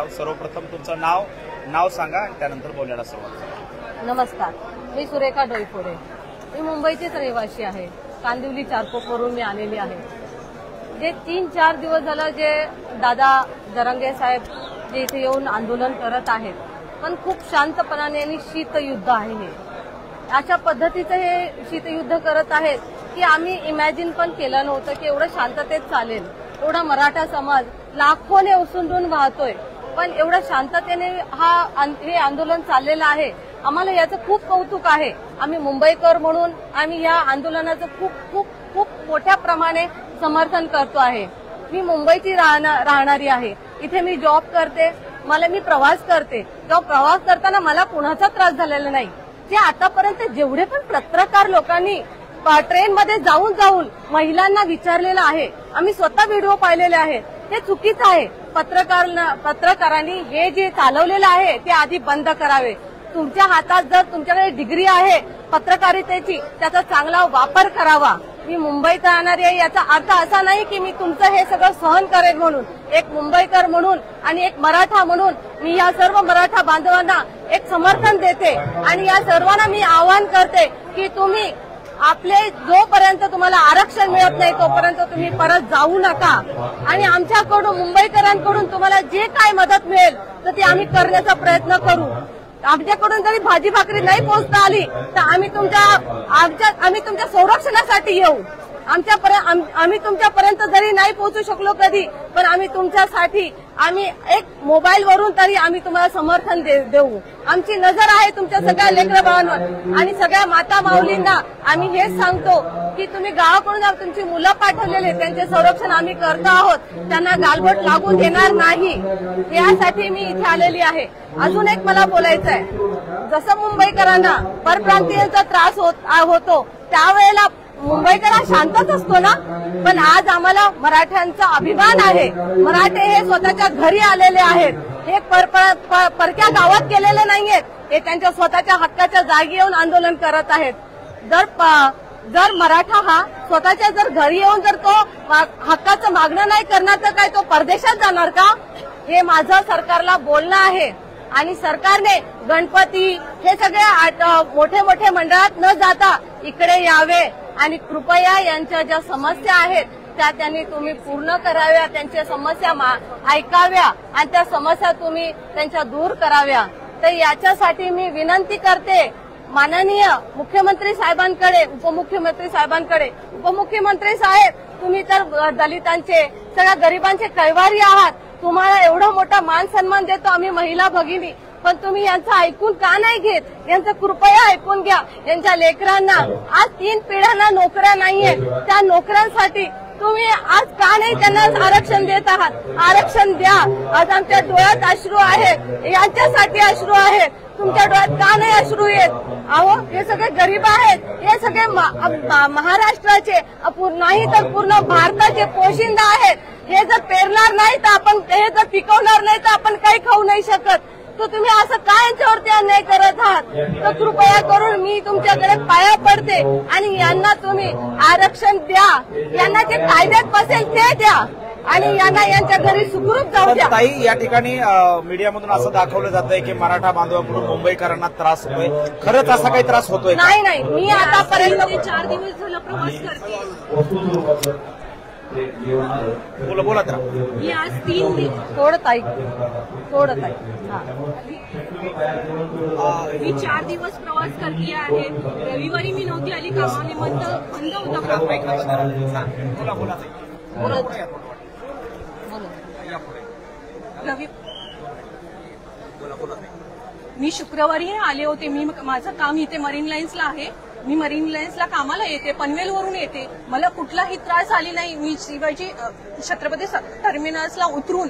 सर्वप्रथम तुमचं नाव सांगा आणि त्यानंतर बोलायला सुरुवात करा. नमस्कार, मी सुरेखा डोईफोडे. मी मुंबईचीच रहिवासी आहे. कांदिवली चारकोपवरून मी आलेली आहे. जे 3-4 दिवस झालं जे दादा जरांगे साहेब जे इथे येऊन आंदोलन करत आहेत, पण खूप शांतपणाने आणि शीतयुद्ध आहे हे. अशा पद्धतीचं हे शीतयुद्ध करत आहेत की आम्ही इमॅजिन पण केलं नव्हतं की एवढं शांततेत चालेल. एवढा मराठा समाज लाखोने ओसंडून वाहतोय, पण एवढ्या शांततेने हे आंदोलन चाललेलं आहे. आम्हाला याचं खूप कौतुक आहे. आम्ही मुंबईकर म्हणून आम्ही या आंदोलनाचं खूप खूप खूप मोठ्या प्रमाणे समर्थन करतो आहे. मी मुंबईची राहणारी आहे. इथे मी जॉब करते, मी प्रवास करते. जेव्हा प्रवास करताना मला कुणाचा त्रास झालेला नाही. जे आतापर्यंत जेवढे पण पत्रकार लोकांनी ट्रेनमध्ये जाऊन महिलांना विचारलेलं आहे, आम्ही स्वतः व्हिडिओ पाहिलेले आहेत, हे चुकीचं आहे. पत्रकारांनी हे जे चालवलेलं आहे ते आधी बंद करावे. तुमच्या हातात जर तुमच्याकडे डिग्री आहे पत्रकारितेची, त्याचा चांगला वापर करावा. मी मुंबईत राहणारी आहे याचा अर्थ असा नाही की मी तुमचं हे सगळं सहन करेन म्हणून. एक मुंबईकर म्हणून आणि एक मराठा म्हणून मी या सर्व मराठा बांधवांना एक समर्थन देते आणि या सर्वांना मी आवाहन करते की तुम्ही आपले जोपर्यंत तुम्हाला आरक्षण मिळत नाही तोपर्यंत तुम्ही परत जाऊ नका. आणि आमच्याकडून मुंबईकरांकडून तुम्हाला जे काय मदत मिळेल तर ती आम्ही करण्याचा प्रयत्न करू. आमच्याकडून जरी भाजी भाकरी नाही पोहोचता आली तर आम्ही तुमच्या संरक्षणासाठी येऊ. आम्ही तुमच्यापर्यंत जरी नाही पोहोचू शकलो कधी, पण आम्ही तुमच्यासाठी एक मोबाईल वरून तरी आम्ही तुम्हाला समर्थन देऊ. आमची नजर आहे तुमच्या सगळ्या लेकरं बाळांवर आणि सगळ्या माता माऊलींना आम्ही हेच सांगतो की तुम्ही गावाकडून तुमची मुलं पाठवलेले त्यांचे संरक्षण आम्ही करतो आहोत. त्यांना गालबोट लागू देणार नाही. यासाठी मी इथे आलेली आहे. अजून एक मला बोलायचं आहे, जसं मुंबईकरांना परप्रांतीयांचा त्रास होतो त्यावेळेला मुंबईकर हा शांतच असतो ना, पण आज आम्हाला मराठ्यांचा अभिमान आहे. मराठे हे स्वतःच्या घरी आलेले आहेत. हे परक्या गावात गेलेले नाहीयेत. हे त्यांच्या स्वतःच्या हक्काच्या जागी येऊन आंदोलन करत आहेत. जर मराठा हा स्वतःच्या जर घरी येऊन जर तो हक्काचं मागणं नाही करणार तर काय तो परदेशात जाणार का? हे माझं सरकारला बोलणं आहे. आणि सरकारने गणपती हे सगळे मोठे मोठे मंडळात न जाता इकडे यावे आणि कृपया यांच्या ज्या समस्या आहेत त्या त्यांनी तुम्ही पूर्ण कराव्या. त्यांच्या समस्या ऐकाव्या आणि त्या समस्या तुम्ही त्यांच्या दूर कराव्या. तर याच्यासाठी मी विनंती करते माननीय मुख्यमंत्री साहेबांकडे, उपमुख्यमंत्री साहेबांकडे. उपमुख्यमंत्री साहेब, तुम्ही तर दलितांचे सगळ्या गरिबांचे कैवारी आहात. तुम्हाला एवढा मोठा मान सन्मान देतो आम्ही महिला भगिनी, पण तुम्ही यांचं ऐकून का नाही घेत? यांचं कृपया ऐकून घ्या. यांच्या लेकरांना आज 3 पिढ्यांना नोकऱ्या नाहीये. त्या नोकऱ्यांसाठी तुम्ही आज का नाही त्यांना आरक्षण देत आहात? आरक्षण द्या. आज आमच्या डोळ्यात अश्रू आहेत, यांच्यासाठी अश्रू आहेत. तुमच्या डोळ्यात का नाही अश्रू येत? अहो, हे सगळे गरीब आहेत. हे सगळे महाराष्ट्राचे नाही तर पूर्ण भारताचे पोशिंदा आहेत. हे जर पेरणार नाही तर आपण, हे जर पिकवणार नाही तर आपण काही खाऊ नाही शकत. तर तुम्ही असं काय यांच्यावरती अन्याय करत आहात? तर कृपया करून मी तुमच्याकडे पाया पडते आणि यांना तुम्ही आरक्षण द्या. यांना जे कायद्यात बसेल ते द्या आणि यांना यांच्या घरी सुखरूप जाऊ द्या. ताई, या ठिकाणी मीडियामधून असं दाखवलं जातंय की मराठा बांधवांकडून मुंबईकरांना त्रास होतोय. खरंच असा काही त्रास होतोय? नाही, मी आतापर्यंत 4 दिवस झालं प्रवास करते. बोला तर. मी आज 3 दिवस थोडं ताई मी 4 दिवस प्रवास करते आहे. रविवारी मी नव्हती आली, कामानिमित्त बंद होता. मी शुक्रवारी आले होते. माझं काम इथे मरीन लाईन्सला आहे. मी मरीन लाईन्सला कामाला येते, पनवेलवरून येते. मला कुठलाही त्रास आली नाही. मी शिवाजी छत्रपती टर्मिनसला उतरून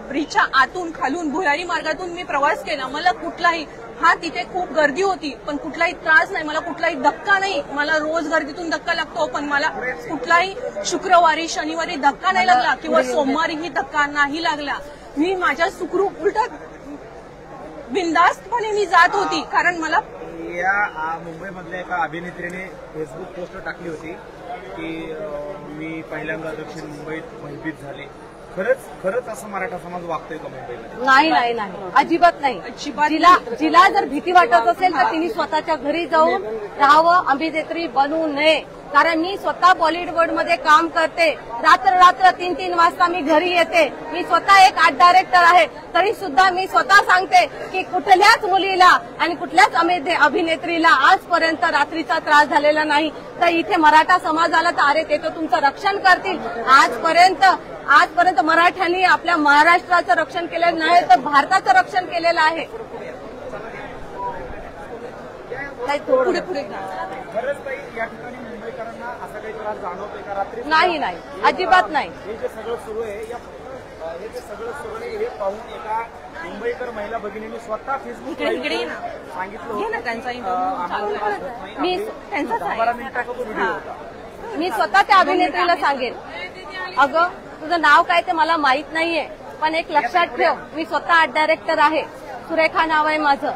ब्रिजच्या आतून खालून भुयारी मार्गातून मी प्रवास केला. मला कुठलाही, तिथे खूप गर्दी होती पण कुठलाही त्रास नाही. मला कुठलाही धक्का नाही. मला रोज गर्दीतून धक्का लागतो पण मला कुठलाही शुक्रवारी शनिवारी धक्का नाही लागला किंवा सोमवारीही धक्का नाही लागला. मी माझ्या सुखरूप उलट बिनधास्तपणे मी जात होती. कारण मला या मुंबईमधल्या एका अभिनेत्रीने फेसबुक पोस्ट टाकली होती की मी पहिल्यांदा दक्षिण मुंबईत भयभीत झाले. खरंच असं मराठा समाज वागतोय का मुंबईमध्ये? नाही नाही नाही, अजिबात नाही. जिला जर भीती वाटत असेल तर तिने स्वतःच्या घरी जाऊन राहावं, अभिनेत्री बनवू नये. कारण मी स्वतः बॉलिवूडमध्ये काम करते, रात्र 3-3 वाजता मी घरी येते. मी स्वतः एक आर्ट डायरेक्टर आहे, तरी सुद्धा मी स्वतः सांगते की कुठल्याच मुलीला आणि कुठल्याच अभिनेत्रीला आजपर्यंत रात्रीचा त्रास झालेला नाही. तर इथे मराठा समाजाला तर अरे ते तर तुमचं रक्षण करतील. आजपर्यंत मराठ्यांनी आपल्या महाराष्ट्राचं रक्षण केलेलं नाही तर भारताचं रक्षण केलेलं आहे. पुढे पुढे खरंच ताई या ठिकाणी मुंबईकरांना असा काही त्रास जाणवतोय का रात्री? नाही नाही, अजिबात नाही. हे जे सगळं सुरू आहे हे पाहून एका मुंबईकर महिला भगिनींनी स्वतः फेसबुक सांगितलं त्यांचा मी 12 मिनिटाचा तो व्हिडिओ होता. मी स्वतः त्या अभिनेत्रीला सांगेन, अगं तुझं नाव काय ते मला माहित नाहीये, पण एक लक्षात ठेव, मी स्वतः आर्ट डायरेक्टर आहे, सुरेखा नाव आहे माझं.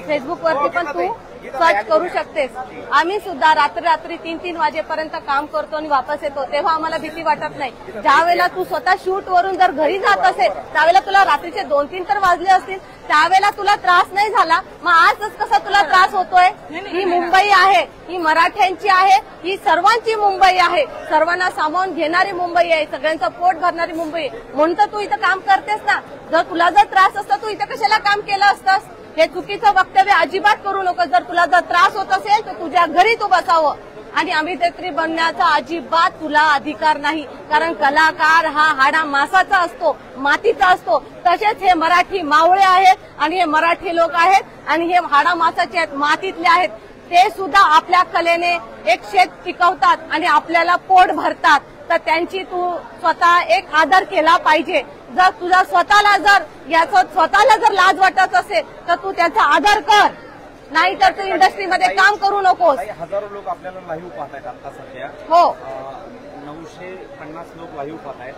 फेसबुकवरती पण तू सर्च करू शकतेस. आम्ही सुद्धा रात्री 3-3 वाजेपर्यंत काम करतो आणि वापस येतो, तेव्हा आम्हाला भीती वाटत नाही. ज्या वेळेला तू स्वतः शूट वरून जर घरी जात असेल त्यावेळेला तुला रात्रीचे 2-3 तर वाजले असतील, त्यावेळेला तुला त्रास नाही झाला, मग आजच कसा तुला त्रास होतोय? ही मुंबई आहे, ही मराठ्यांची आहे, ही सर्वांची मुंबई आहे, सर्वांना सामावून घेणारी मुंबई आहे, सगळ्यांचं पोट भरणारी मुंबई आहे. म्हणून तर तू इथं काम करतेस ना. जर तुला जर त्रास असता तू इथं कशाला काम केलं असतंस? हे चुकीचं वक्तव्य अजिबात करू नको. जर तुला जर त्रास होत असेल तर तुझ्या घरी तू बसावं आणि अभिनेत्री बनण्याचा अजिबात तुला अधिकार नाही. कारण कलाकार हा हाडा मासाचा असतो, मातीचा असतो. तसेच हे मराठी मावळे आहेत आणि हे मराठी लोक आहेत आणि हे हाडा मासाचे आहेत, मातीतले आहेत. ते सुद्धा आपल्या कलेने एक शेत पिकवतात आणि आपल्याला पोट भरतात. तर त्यांची तू स्वतः एक आदर केला पाहिजे. जर तुझा स्वतःला जर लाज वाटत असेल तर तू त्याचा आदर कर, नाही तर तू इंडस्ट्रीमध्ये काम करू नकोस. हजारो लोक आपल्याला लाईव्ह पाहतायत आता सध्या. हो, 950 लोक लाईव्ह पाहतायत.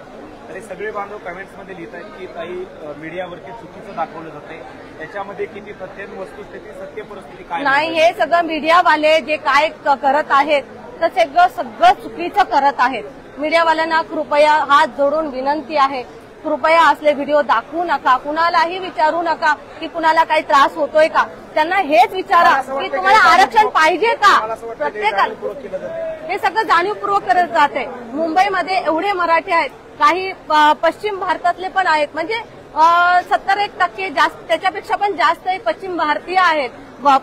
तरी सगळे बांधव कमेंट्समध्ये लिहित आहेत की ताई मीडियावरती चुकीचं दाखवलं जाते, त्याच्यामध्ये किती तथ्य वस्तुस्थिती सत्य परिस्थिती काय नाही. हे सगळं मीडियावाले जे काय करत आहेत तर सगळं चुकीचं करत आहेत. मीडियावाल्यांना कृपया हात जोडून विनंती आहे, कृपया असले व्हिडिओ दाखवू नका, कुणालाही विचारू नका की कुणाला काही त्रास होतोय का. त्यांना हेच विचारा की तुम्हाला आरक्षण पाहिजे का. प्रत्येकाला हे सगळं जाणीवपूर्वक करत जाते. मुंबईमध्ये एवढे मराठी आहेत, काही पश्चिम भारतातले पण आहेत, म्हणजे 70% जास्त, त्याच्यापेक्षा पण जास्त पश्चिम भारतीय आहेत,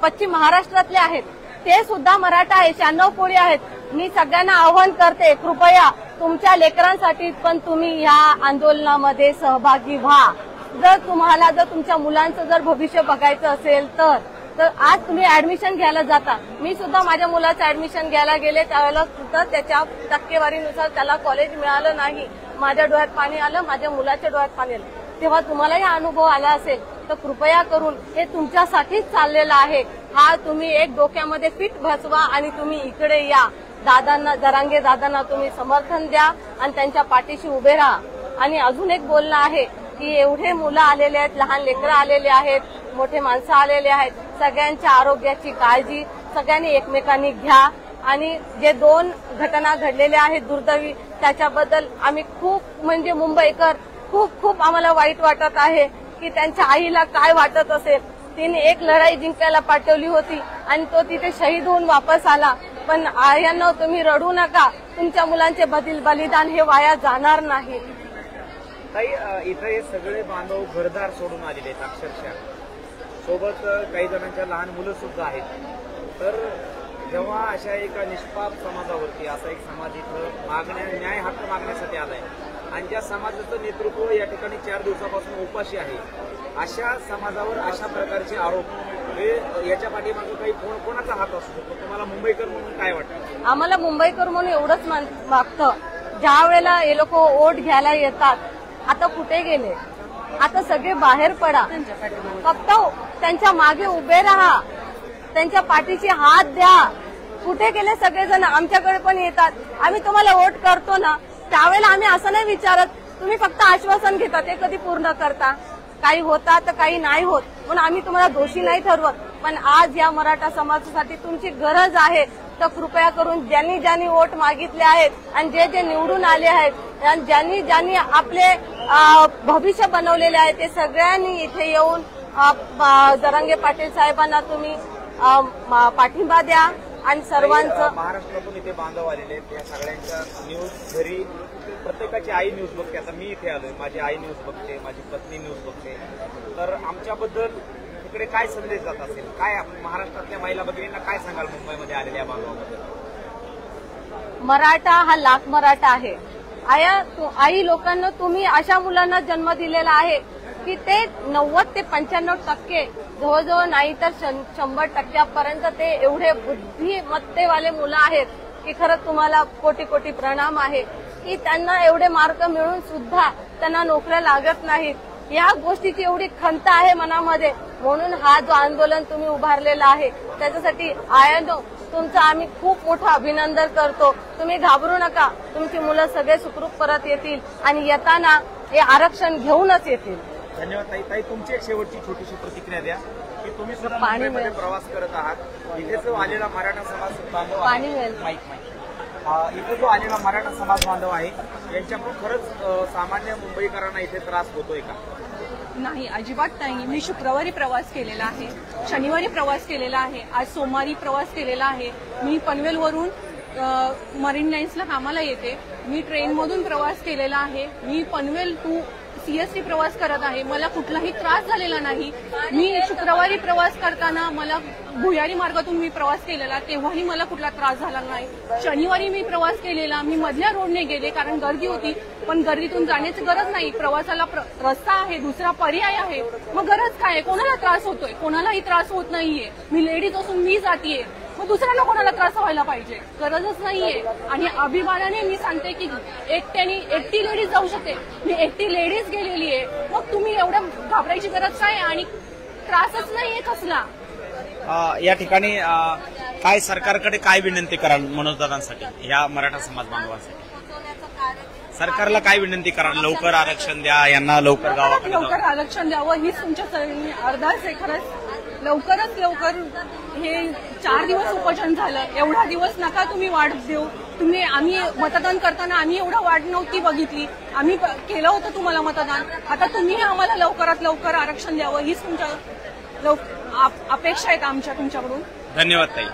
पश्चिम महाराष्ट्रातले आहेत. ते सुद्धा मराठा आहे, 96 कोळी आहेत. मी सगळ्यांना आवाहन करते, कृपया तुमच्या लेकरांसाठी पण तुम्ही या आंदोलनामध्ये सहभागी व्हा. जर तुमच्या मुलांचं जर भविष्य बघायचं असेल तर आज तुम्ही ऍडमिशन घ्यायला जाता. मी सुद्धा माझ्या मुलाचं ऍडमिशन घ्यायला गेले, त्यावेळेला सुद्धा त्याच्या टक्केवारीनुसार त्याला कॉलेज मिळालं नाही. माझ्या डोळ्यात पाणी आलं, माझ्या मुलाच्या डोळ्यात पाणी आलं. तेव्हा तुम्हालाही अनुभव आला असेल तर कृपया करून हे तुमच्यासाठीच चाललेलं आहे. हा तुम्ही एक डोक्यामध्ये फिट बसवा आणि तुम्ही इकडे या. जरांगे दादांना तुम्ही समर्थन द्या आणि त्यांच्या पाठीशी उभे राहा. आणि अजून एक बोलणं आहे की एवढे मुलं आलेले आहेत, लहान लेकरं आलेले आहेत, मोठे माणसं आलेले आहेत, सगळ्यांच्या आरोग्याची काळजी सगळ्यांनी एकमेकांनी घ्या. आणि जे 2 घटना घडलेल्या आहेत दुर्दैवी, त्याच्याबद्दल आम्ही खूप म्हणजे मुंबईकर खूप आम्हाला वाईट वाटत आहे की त्यांच्या आईला काय वाटत असेल. तिने एक लढाई जिंकायला पाठवली होती आणि तो तिथे शहीद होऊन वापस आला. पण आयांनो, तुम्ही रडू नका, तुमच्या मुलांचे बलिदान हे वाया जाणार नाही. ताई, इथं हे सगळे बांधव घरदार सोडून आलेले आहेत अक्षरशः, सोबत काही जणांच्या लहान मुलं सुद्धा आहेत. तर जेव्हा अशा एका निष्पाप समाजावरती असा एक समाज इथं न्याय हक्क मागण्यासाठी आलाय आणि त्या समाजाचं नेतृत्व या ठिकाणी 4 दिवसापासून उपाशी आहे, अशा समाजावर अशा प्रकारचे आरोप, याच्या पाठीमागे काही कोणाचा हात असू शकतो? तुम्हाला मुंबईकर म्हणून काय वाटतं? आम्हाला मुंबईकर म्हणून एवढंच वाटतं, ज्या वेळेला हे लोक वोट घ्यायला येतात, आता कुठे गेले? आता सगळे बाहेर पडा, फक्त त्यांच्या मागे उभे राहा, त्यांच्या पाठीशी हात द्या. कुठे गेले सगळेजण? आमच्याकडे पण येतात, आम्ही तुम्हाला वोट करतो ना, त्यावेळेला आम्ही असं नाही विचारत तुम्ही फक्त आश्वासन घेता, ते कधी पूर्ण करता? काही होता तर काही नाही होत, म्हणून आम्ही तुम्हाला दोषी नाही ठरवत. पण आज या मराठा समाजासाठी तुमची गरज आहे. तर कृपया करून ज्यांनी ज्यांनी वोट मागितले आहेत आणि जे जे निवडून आले आहेत आणि ज्यांनी ज्यांनी आपले भविष्य बनवलेले आहे ते सगळ्यांनी इथे येऊन जरांगे पाटील साहेबांना तुम्ही पाठिंबा द्या आणि सर्वांचं. महाराष्ट्रातून इथे बांधव आलेले आहेत, या सगळ्यांच्या न्यूज घरी प्रत्येकाची आई न्यूज बघते. आता मी इथे आलोय, माझी आई न्यूज बघते, माझी पत्नी न्यूज बघते. तर आमच्याबद्दल तिकडे काय संदेश जात असेल, काय महाराष्ट्रातल्या महिला भगिनींना काय सांगाल मुंबईमध्ये आलेल्या बांधवाबद्दल? मराठा हा लाख मराठा आहे. आई लोकांना तुम्ही अशा मुलांना जन्म दिलेला आहे की ते 90 ते 95% जवळजवळ नाही तर 100% ते एवढे बुद्धिमत्तेवाले मुलं आहेत की खरंच तुम्हाला कोटी कोटी प्रणाम आहे की त्यांना एवढे मार्क मिळून सुद्धा त्यांना नोकऱ्या लागत नाहीत. या गोष्टीची एवढी खंत आहे मनामध्ये, म्हणून हा जो आंदोलन तुम्ही उभारलेला आहे त्याच्यासाठी आयानो तुमचं आम्ही खूप मोठं अभिनंदन करतो. तुम्ही घाबरू नका, तुमची मुलं सगळे सुखरूप परत येतील आणि येताना हे आरक्षण घेऊनच येतील. धन्यवाद ताई. ताई, तुमची एक शेवटची छोटीशी प्रतिक्रिया द्या की तुम्ही सुद्धा पाणी मुंबईमध्ये मिळेल. प्रवास करत आहात. इथे जो आलेला मराठा समाज बांधव पाणी आहे, मिळेल. इथे जो आलेला मराठा समाज बांधव आहे यांच्याकडून खरंच सामान्य मुंबईकरांना इथे त्रास होतोय का? नाही, अजिबात नाही. मी शुक्रवारी प्रवास केलेला आहे, शनिवारी प्रवास केलेला आहे, आज सोमवारी प्रवास केलेला आहे. मी पनवेलवरून मरीन लाईन्सला कामाला येते. मी ट्रेनमधून प्रवास केलेला आहे. मी पनवेल टू सीएसटी प्रवास करत आहे. मला कुठलाही त्रास झालेला नाही. मी शुक्रवारी प्रवास करताना मला भुयारी मार्गातून मी प्रवास केलेला, तेव्हाही मला कुठला त्रास झाला नाही. शनिवारी मी प्रवास केलेला, मी मधल्या रोडने गेले कारण गर्दी होती, पण गर्दीतून जाण्याची गरज नाही. प्रवासाला रस्ता आहे, दुसरा पर्याय आहे. मग गरज काय आहे? कोणाला त्रास होतोय? कोणालाही त्रास होत नाहीये. मी लेडीज असून मी जातीये, मग दुसऱ्यांना कोणाला त्रास व्हायला पाहिजे? गरजच नाहीये. आणि अभिमानाने मी सांगते की एकटी लेडीज जाऊ शकते. मी एकटी लेडीज गेलेली आहे. मग तुम्ही एवढं घाबरायची गरज काय? आणि त्रासच नाहीये कसला. या ठिकाणी काय सरकारकडे काय विनंती कराल मनोजदादांसाठी, या मराठा समाज बांधवांसाठी? सरकारला काय विनंती कराल? लवकर आरक्षण द्या, यांना लवकर गावाकडे लवकर आरक्षण द्यावं हीच तुमच्या अर्धाच आहे. खरंच लवकरच लवकर. हे 4 दिवस उपोषण झालं, एवढा दिवस नका तुम्ही वाट देऊ. आम्ही मतदान करताना आम्ही एवढा वाट नव्हती बघितली. आम्ही केलं होतं तुम्हाला मतदान. आता तुम्ही आम्हाला लवकरात लवकर आरक्षण द्यावं हीच तुमच्या अपेक्षा आहेत आमच्या तुमच्याकडून. धन्यवाद ताई.